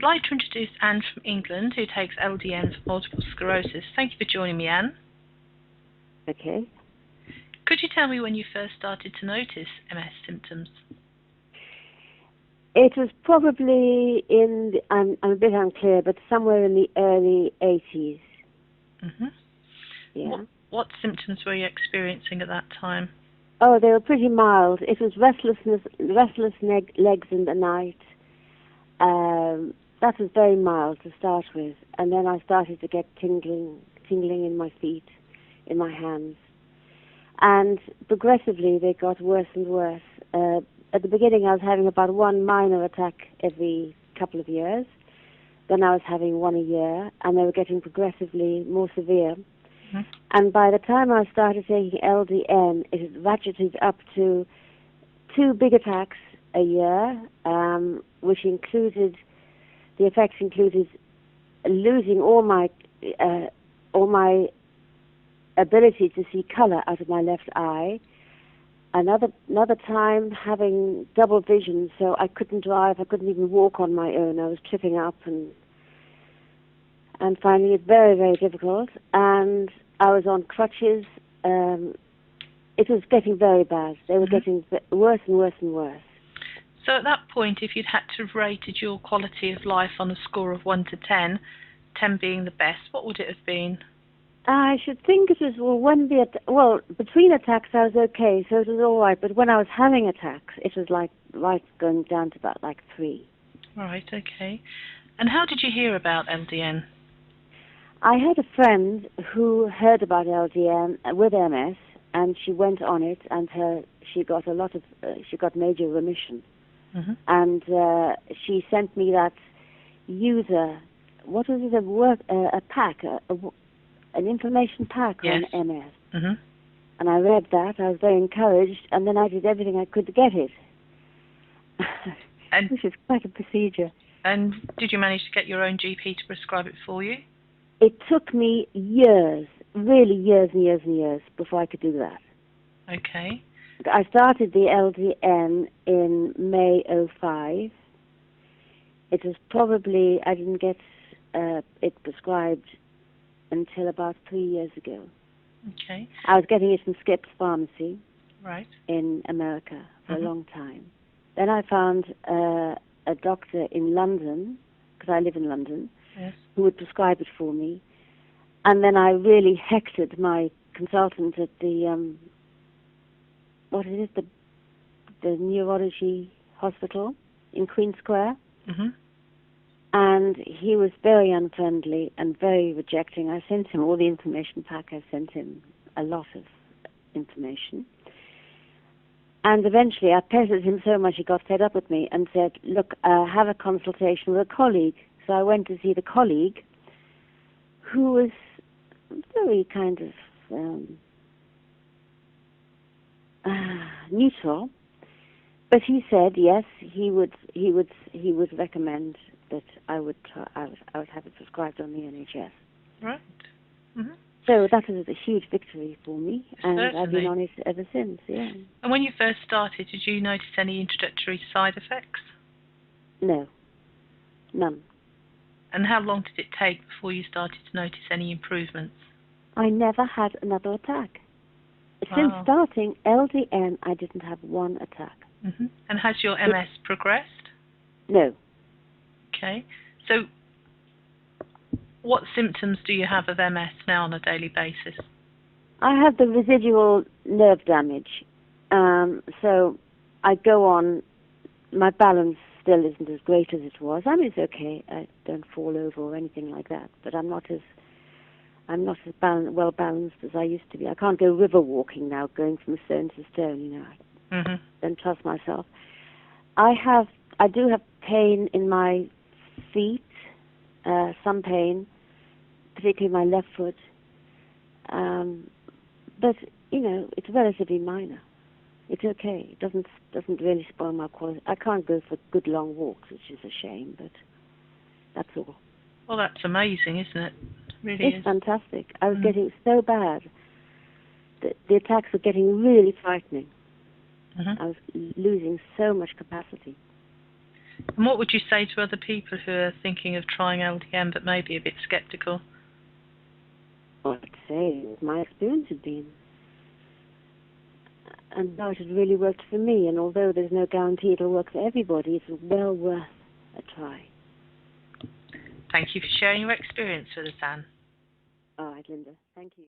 I'd like to introduce Anne from England, who takes LDN for multiple sclerosis. Thank you for joining me, Anne. Okay. Could you tell me when you first started to notice MS symptoms? It was probably I'm a bit unclear, but somewhere in the early 80s. Mm-hmm. Yeah. What symptoms were you experiencing at that time? Oh, they were pretty mild. It was restless legs in the night. That was very mild to start with. And then I started to get tingling in my feet, in my hands. And progressively they got worse and worse. At the beginning I was having about one minor attack every couple of years. Then I was having one a year, and they were getting progressively more severe. Mm-hmm. And by the time I started taking LDN, it had ratcheted up to 2 big attacks a year, which included, the effects included losing all my ability to see color out of my left eye. Another time having double vision, so I couldn't drive, I couldn't even walk on my own. I was tripping up and finding it very, very difficult. And I was on crutches. It was getting very bad. They were getting worse and worse and worse. So at that point, if you'd had to have rated your quality of life on a score of 1 to 10, 10 being the best, what would it have been? I should think it was, between attacks I was okay, so it was all right. But when I was having attacks, it was like going down to about 3. Right, okay. And how did you hear about LDN? I had a friend who heard about LDN with MS, and she went on it, and she got she got major remission. Mm-hmm. And she sent me that user, what was it, a pack, an information pack. Yes. On MS. Mm-hmm. And I read that. I was very encouraged, and then I did everything I could to get it. Which is quite a procedure. And did you manage to get your own GP to prescribe it for you? It took me years, really years and years and years before I could do that. Okay. I started the LDN in May 2005. It was probably, I didn't get it prescribed until about 3 years ago. Okay. I was getting it from Skip's Pharmacy. Right. In America for a long time. Then I found a doctor in London, because I live in London, yes, who would prescribe it for me. And then I really hectored my consultant at the, the neurology hospital in Queen Square. Mm-hmm. And he was very unfriendly and very rejecting. I sent him all the information pack. I sent him a lot of information. And eventually I pestered him so much he got fed up with me and said, look, have a consultation with a colleague. So I went to see the colleague, who was very kind of neutral. But he said, yes, he would recommend that I would have it prescribed on the NHS. Right. Mm-hmm. So that was a huge victory for me, and certainly. I've been on it ever since, yeah. And when you first started, did you notice any introductory side effects? No, none. And how long did it take before you started to notice any improvements? I never had another attack. Wow. Since starting LDN, I didn't have one attack. Mm-hmm. And has your MS progressed? No. Okay. So what symptoms do you have of MS now on a daily basis? I have the residual nerve damage. So I go on, my balance still isn't as great as it was. I mean, it's okay. I don't fall over or anything like that, but I'm not as well balanced as I used to be. I can't go river walking now, going from stone to stone, you know. I don't trust myself. I do have pain in my feet, some pain, particularly my left foot. But, you know, it's relatively minor. It's okay. It doesn't really spoil my quality. I can't go for good long walks, which is a shame, but that's all. Well, that's amazing, isn't it? Really it's fantastic. I was getting so bad. The attacks were getting really frightening. I was losing so much capacity. And what would you say to other people who are thinking of trying LDN but maybe a bit sceptical? What I'd say what my experience had been. And how it had really worked for me. And although there's no guarantee it'll work for everybody, it's well worth a try. Thank you for sharing your experience with us, Anne. All right, Linda. Thank you.